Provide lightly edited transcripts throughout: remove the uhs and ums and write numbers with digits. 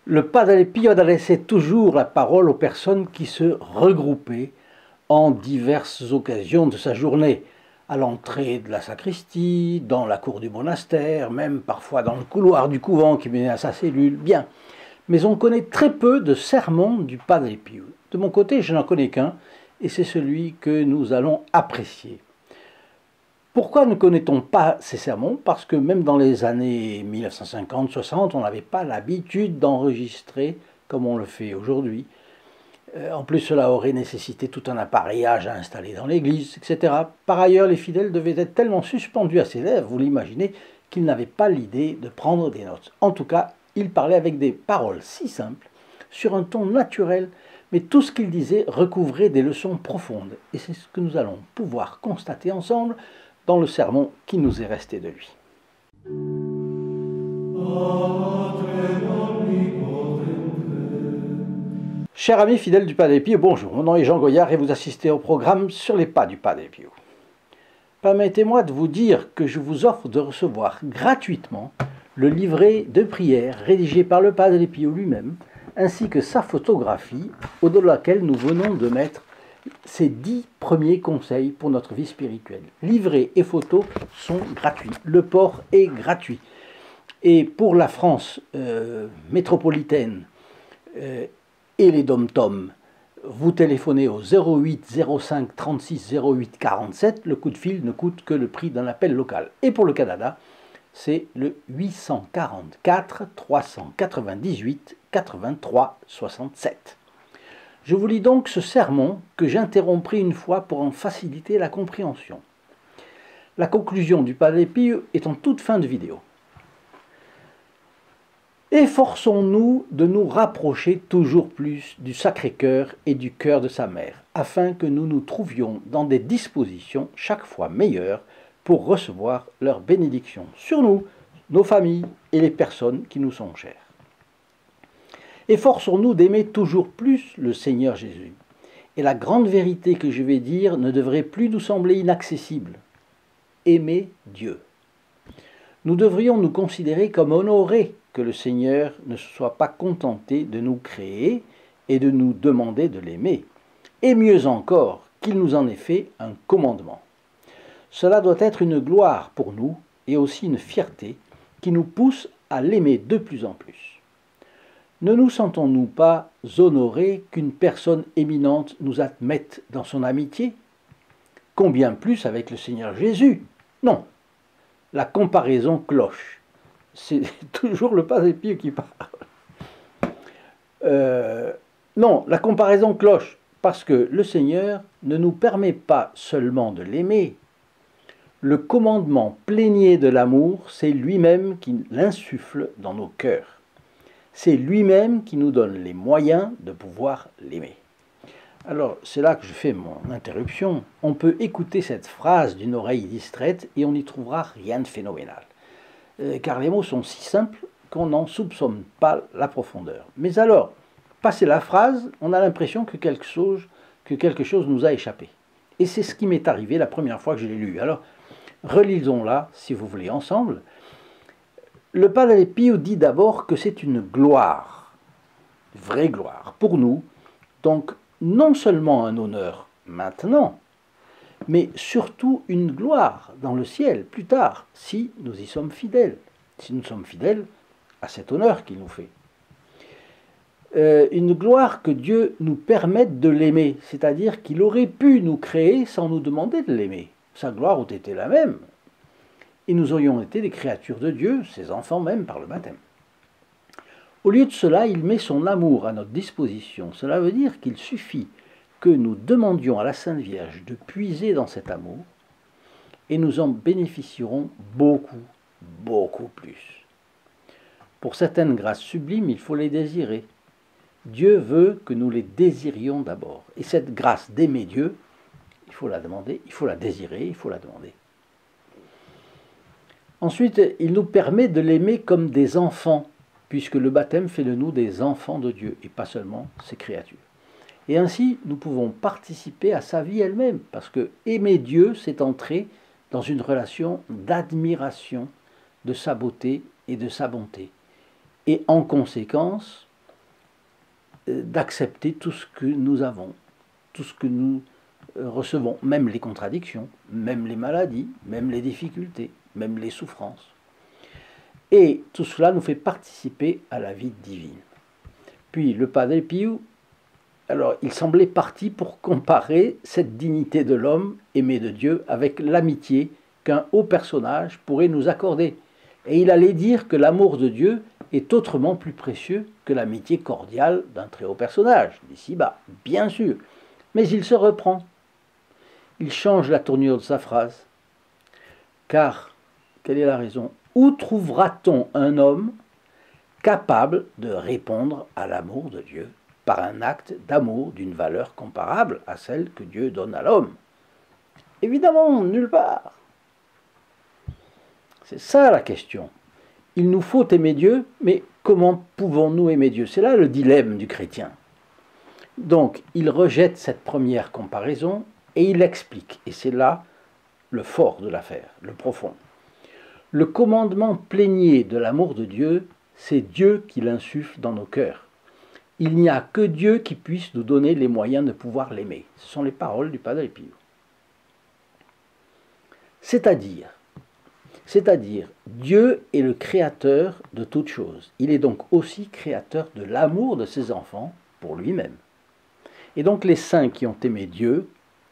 Le Padre Pio adressait toujours la parole aux personnes qui se regroupaient en diverses occasions de sa journée, à l'entrée de la sacristie, dans la cour du monastère, même parfois dans le couloir du couvent qui menait à sa cellule. Bien, mais on connaît très peu de sermons du Padre Pio. De mon côté, je n'en connais qu'un, et c'est celui que nous allons apprécier. Pourquoi ne connaît-on pas ces sermons? Parce que même dans les années 1950-60, on n'avait pas l'habitude d'enregistrer comme on le fait aujourd'hui. En plus, cela aurait nécessité tout un appareillage à installer dans l'église, etc. Par ailleurs, les fidèles devaient être tellement suspendus à ses lèvres, vous l'imaginez, qu'ils n'avaient pas l'idée de prendre des notes. En tout cas, il parlait avec des paroles si simples, sur un ton naturel, mais tout ce qu'il disait recouvrait des leçons profondes. Et c'est ce que nous allons pouvoir constater ensemble dans le sermon qui nous est resté de lui. Chers amis fidèles du Padre Pio, bonjour, mon nom est Jean Goyard et vous assistez au programme Sur les pas du Padre Pio. Permettez-moi de vous dire que je vous offre de recevoir gratuitement le livret de prière rédigé par le Padre Pio lui-même, ainsi que sa photographie, au-delà de laquelle nous venons de mettre ces 10 premiers conseils pour notre vie spirituelle. Livret et photos sont gratuits. Le port est gratuit. Et pour la France métropolitaine et les dom-toms, vous téléphonez au 08 05 36 08 47. Le coup de fil ne coûte que le prix d'un appel local. Et pour le Canada, c'est le 844 398 83 67. Je vous lis donc ce sermon que j'interromprai une fois pour en faciliter la compréhension. La conclusion du Padre Pio est en toute fin de vidéo. Efforçons-nous de nous rapprocher toujours plus du Sacré-Cœur et du cœur de sa mère, afin que nous nous trouvions dans des dispositions chaque fois meilleures pour recevoir leur bénédiction sur nous, nos familles et les personnes qui nous sont chères. Efforçons-nous d'aimer toujours plus le Seigneur Jésus. Et la grande vérité que je vais dire ne devrait plus nous sembler inaccessible. Aimer Dieu. Nous devrions nous considérer comme honorés que le Seigneur ne se soit pas contenté de nous créer et de nous demander de l'aimer. Et mieux encore, qu'il nous en ait fait un commandement. Cela doit être une gloire pour nous et aussi une fierté qui nous pousse à l'aimer de plus en plus. Ne nous sentons-nous pas honorés qu'une personne éminente nous admette dans son amitié? Combien plus avec le Seigneur Jésus? Non, la comparaison cloche. C'est toujours le Padre Pio qui parle. Non, la comparaison cloche, parce que le Seigneur ne nous permet pas seulement de l'aimer. Le commandement plénier de l'amour, c'est lui-même qui l'insuffle dans nos cœurs. C'est lui-même qui nous donne les moyens de pouvoir l'aimer. Alors, c'est là que je fais mon interruption. On peut écouter cette phrase d'une oreille distraite et on n'y trouvera rien de phénoménal. Car les mots sont si simples qu'on n'en soupçonne pas la profondeur. Mais alors, passé la phrase, on a l'impression que quelque chose nous a échappé. Et c'est ce qui m'est arrivé la première fois que je l'ai lu. Alors, relisons-la, si vous voulez, ensemble. Le Padre Pio dit d'abord que c'est une gloire, vraie gloire, pour nous, donc non seulement un honneur maintenant, mais surtout une gloire dans le ciel plus tard, si nous y sommes fidèles, si nous sommes fidèles à cet honneur qu'il nous fait. Une gloire que Dieu nous permette de l'aimer, c'est-à-dire qu'il aurait pu nous créer sans nous demander de l'aimer. Sa gloire aurait été la même. Et nous aurions été des créatures de Dieu, ses enfants même par le baptême. Au lieu de cela, il met son amour à notre disposition. Cela veut dire qu'il suffit que nous demandions à la Sainte Vierge de puiser dans cet amour et nous en bénéficierons beaucoup, beaucoup plus. Pour certaines grâces sublimes, il faut les désirer. Dieu veut que nous les désirions d'abord. Et cette grâce d'aimer Dieu, il faut la demander, il faut la désirer, il faut la demander. Ensuite, il nous permet de l'aimer comme des enfants, puisque le baptême fait de nous des enfants de Dieu, et pas seulement ses créatures. Et ainsi, nous pouvons participer à sa vie elle-même, parce que aimer Dieu, c'est entrer dans une relation d'admiration de sa beauté et de sa bonté. Et en conséquence, d'accepter tout ce que nous avons, tout ce que nous recevons, même les contradictions, même les maladies, même les difficultés, même les souffrances. Et tout cela nous fait participer à la vie divine. Puis le Padre Pio, alors il semblait parti pour comparer cette dignité de l'homme aimé de Dieu avec l'amitié qu'un haut personnage pourrait nous accorder. Et il allait dire que l'amour de Dieu est autrement plus précieux que l'amitié cordiale d'un très haut personnage, d'ici-bas, bien sûr. Mais il se reprend. Il change la tournure de sa phrase. Car, quelle est la raison? Où trouvera-t-on un homme capable de répondre à l'amour de Dieu par un acte d'amour d'une valeur comparable à celle que Dieu donne à l'homme? Évidemment, nulle part. C'est ça la question. Il nous faut aimer Dieu, mais comment pouvons-nous aimer Dieu? C'est là le dilemme du chrétien. Donc, il rejette cette première comparaison et il explique. Et c'est là le fort de l'affaire, le profond. Le commandement plénier de l'amour de Dieu, c'est Dieu qui l'insuffle dans nos cœurs. Il n'y a que Dieu qui puisse nous donner les moyens de pouvoir l'aimer. Ce sont les paroles du Padre Pio. C'est-à-dire, Dieu est le créateur de toutes choses. Il est donc aussi créateur de l'amour de ses enfants pour lui-même. Et donc les saints qui ont aimé Dieu,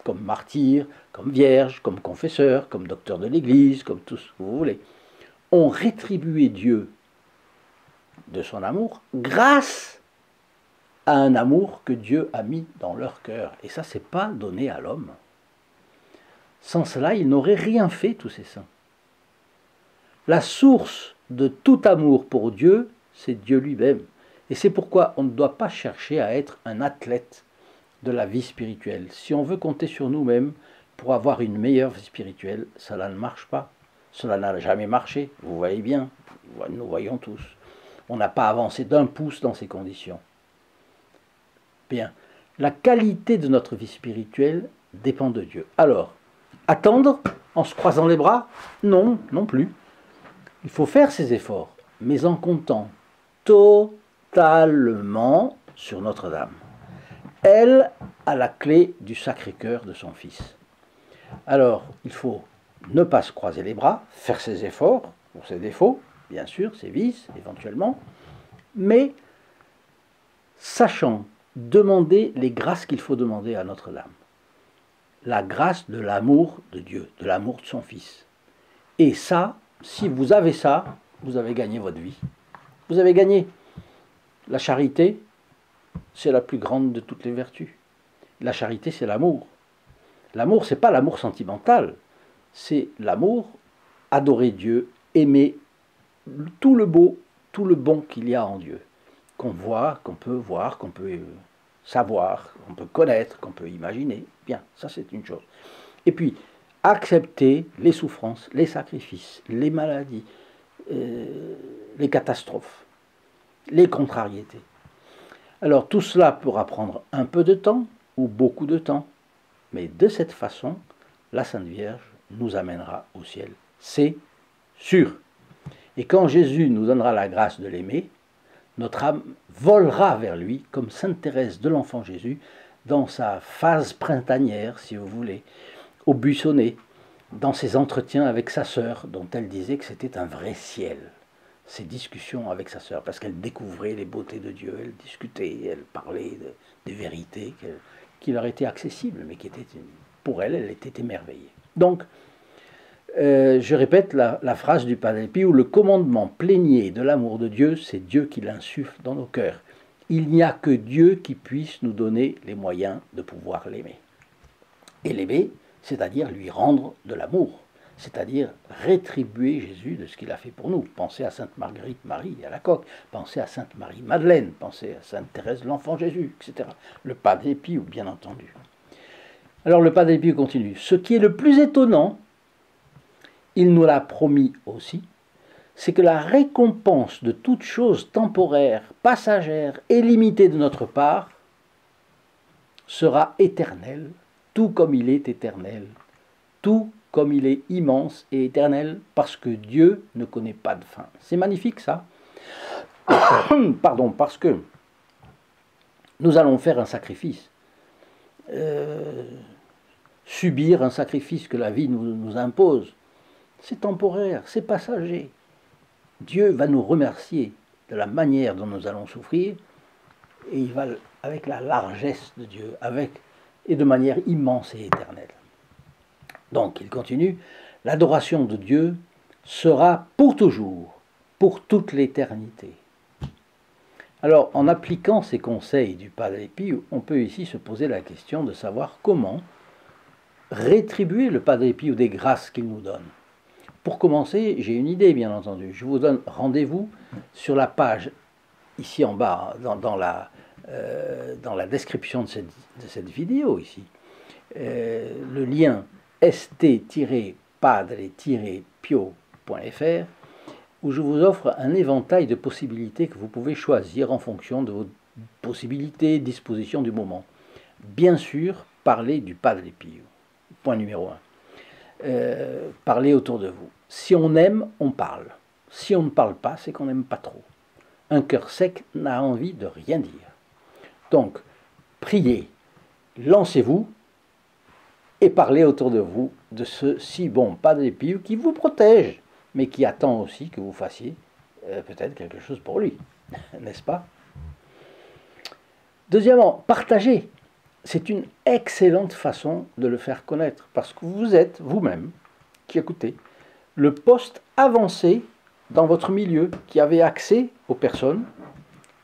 comme martyrs, comme vierges, comme confesseurs, comme docteurs de l'Église, comme tout ce que vous voulez, ont rétribué Dieu de son amour grâce à un amour que Dieu a mis dans leur cœur. Et ça, c'est pas donné à l'homme. Sans cela, ils n'auraient rien fait, tous ces saints. La source de tout amour pour Dieu, c'est Dieu lui-même. Et c'est pourquoi on ne doit pas chercher à être un athlète de la vie spirituelle. Si on veut compter sur nous-mêmes pour avoir une meilleure vie spirituelle, cela ne marche pas. Cela n'a jamais marché, vous voyez bien, nous voyons tous. On n'a pas avancé d'un pouce dans ces conditions. Bien, la qualité de notre vie spirituelle dépend de Dieu. Alors, attendre en se croisant les bras? Non, non plus. Il faut faire ces efforts, mais en comptant totalement sur Notre-Dame. Elle a la clé du Sacré-Cœur de son Fils. Alors, il faut ne pas se croiser les bras, faire ses efforts pour ses défauts, bien sûr, ses vices éventuellement, mais sachant demander les grâces qu'il faut demander à Notre-Dame. La grâce de l'amour de Dieu, de l'amour de son Fils. Et ça, si vous avez ça, vous avez gagné votre vie. Vous avez gagné. La charité, c'est la plus grande de toutes les vertus. La charité, c'est l'amour. L'amour, ce n'est pas l'amour sentimental. C'est l'amour, adorer Dieu, aimer tout le beau, tout le bon qu'il y a en Dieu. Qu'on voit, qu'on peut savoir, qu'on peut connaître, qu'on peut imaginer. Bien, ça c'est une chose. Et puis, accepter les souffrances, les sacrifices, les maladies, les catastrophes, les contrariétés. Alors tout cela pourra prendre un peu de temps ou beaucoup de temps, mais de cette façon, la Sainte Vierge nous amènera au ciel. C'est sûr. Et quand Jésus nous donnera la grâce de l'aimer, notre âme volera vers lui, comme Sainte Thérèse de l'Enfant Jésus, dans sa phase printanière, si vous voulez, au buissonnet, dans ses entretiens avec sa sœur, dont elle disait que c'était un vrai ciel. Ses discussions avec sa sœur, parce qu'elle découvrait les beautés de Dieu, elle discutait, elle parlait des vérités qui leur étaient accessibles, mais qui étaient, pour elle, elle était émerveillée. Donc, je répète la phrase du Padre Pio, le commandement plénier de l'amour de Dieu, c'est Dieu qui l'insuffle dans nos cœurs. Il n'y a que Dieu qui puisse nous donner les moyens de pouvoir l'aimer. Et l'aimer, c'est-à-dire lui rendre de l'amour, c'est-à-dire rétribuer Jésus de ce qu'il a fait pour nous. Pensez à Sainte Marguerite Marie à la coque, pensez à Sainte Marie Madeleine, pensez à Sainte Thérèse de l'Enfant Jésus, etc. Le Padre Pio, bien entendu. Alors le Padre Pio continue. Ce qui est le plus étonnant, il nous l'a promis aussi, c'est que la récompense de toute chose temporaire, passagère et limitée de notre part sera éternelle, tout comme il est éternel, tout comme il est immense et éternel, parce que Dieu ne connaît pas de fin. C'est magnifique ça. Pardon, parce que nous allons faire un sacrifice, subir un sacrifice que la vie nous impose. C'est temporaire, c'est passager. Dieu va nous remercier de la manière dont nous allons souffrir, et il va, avec la largesse de Dieu, et de manière immense et éternelle. Donc, il continue, l'adoration de Dieu sera pour toujours, pour toute l'éternité. Alors, en appliquant ces conseils du Padre Pio, on peut ici se poser la question de savoir comment rétribuer le Padre Pio des grâces qu'il nous donne. Pour commencer, j'ai une idée, bien entendu. Je vous donne rendez-vous sur la page, ici en bas, dans la description de cette vidéo, ici. Le lien st-padre-pio.fr, où je vous offre un éventail de possibilités que vous pouvez choisir en fonction de vos possibilités, dispositions du moment. Bien sûr, parlez du Padre Pio. Point numéro 1. Parlez autour de vous. Si on aime, on parle. Si on ne parle pas, c'est qu'on n'aime pas trop. Un cœur sec n'a envie de rien dire. Donc, priez, lancez-vous et parlez autour de vous de ce si bon Padre Pio qui vous protège, mais qui attend aussi que vous fassiez peut-être quelque chose pour lui, n'est-ce pas? Deuxièmement, partagez. C'est une excellente façon de le faire connaître, parce que vous êtes vous-même, qui écoutez, le poste avancé dans votre milieu, qui avait accès aux personnes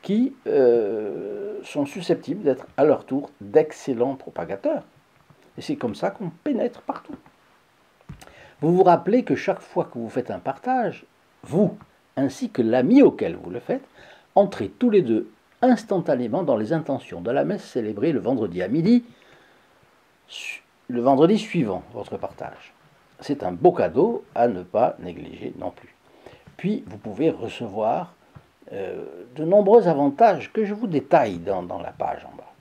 qui sont susceptibles d'être à leur tour d'excellents propagateurs. Et c'est comme ça qu'on pénètre partout. Vous vous rappelez que chaque fois que vous faites un partage, vous, ainsi que l'ami auquel vous le faites, entrez tous les deux instantanément dans les intentions de la messe célébrée le vendredi à midi, le vendredi suivant votre partage. C'est un beau cadeau à ne pas négliger non plus. Puis vous pouvez recevoir de nombreux avantages que je vous détaille dans la page en bas.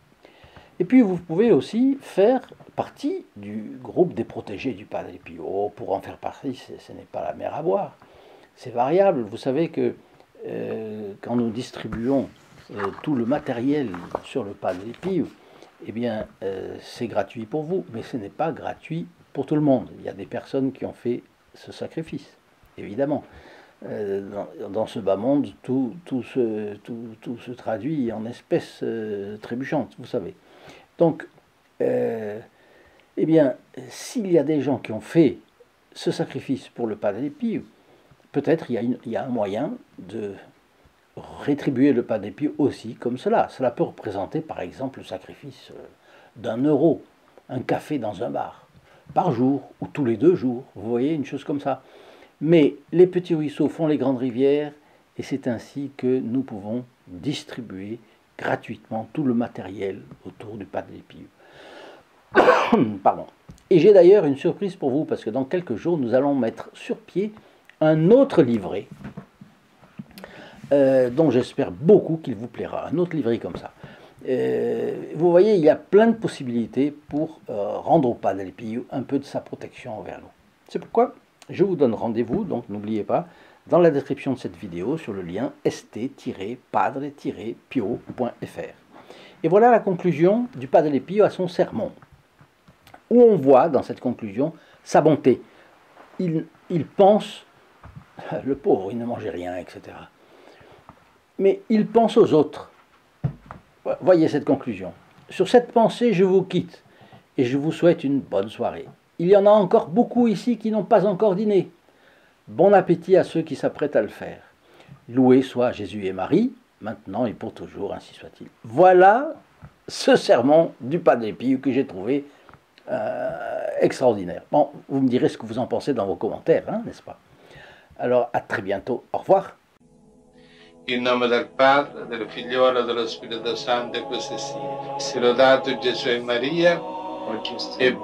Et puis vous pouvez aussi faire partie du groupe des protégés du Padre Pio. Pour en faire partie, ce n'est pas la mer à boire. C'est variable. Vous savez que quand nous distribuons tout le matériel sur le Padre Pio, eh bien, c'est gratuit pour vous, mais ce n'est pas gratuit pour tout le monde. Il y a des personnes qui ont fait ce sacrifice, évidemment. Dans ce bas monde, tout se traduit en espèces trébuchantes, vous savez. Donc, eh bien, s'il y a des gens qui ont fait ce sacrifice pour le Padre Pio, peut-être il y a un moyen de rétribuer le Padre Pio aussi comme cela. Cela peut représenter, par exemple, le sacrifice d'1 €, un café dans un bar, par jour ou tous les 2 jours. Vous voyez, une chose comme ça. Mais les petits ruisseaux font les grandes rivières, et c'est ainsi que nous pouvons distribuer gratuitement tout le matériel autour du Padre Pio. Pardon. Et j'ai d'ailleurs une surprise pour vous, parce que dans quelques jours, nous allons mettre sur pied un autre livret, dont j'espère beaucoup qu'il vous plaira. Un autre livret comme ça. Vous voyez, il y a plein de possibilités pour rendre au Padre Pio un peu de sa protection envers nous. C'est pourquoi je vous donne rendez-vous, donc n'oubliez pas, dans la description de cette vidéo sur le lien st-padre-pio.fr. Et voilà la conclusion du Padre Pio à son sermon, où on voit dans cette conclusion sa bonté. Il pense, le pauvre, il ne mangeait rien, etc. Mais il pense aux autres. Voyez cette conclusion. Sur cette pensée, je vous quitte et je vous souhaite une bonne soirée. Il y en a encore beaucoup ici qui n'ont pas encore dîné. Bon appétit à ceux qui s'apprêtent à le faire. Loué soit Jésus et Marie, maintenant et pour toujours, ainsi soit-il. Voilà ce sermon du Padre Pio que j'ai trouvé extraordinaire. Bon, vous me direz ce que vous en pensez dans vos commentaires, hein, n'est-ce pas? Alors, à très bientôt. Au revoir. In nome del Padre, del Figliolo e dello Spirito Santo, e così sia. Sia lodato Gesù e Maria, e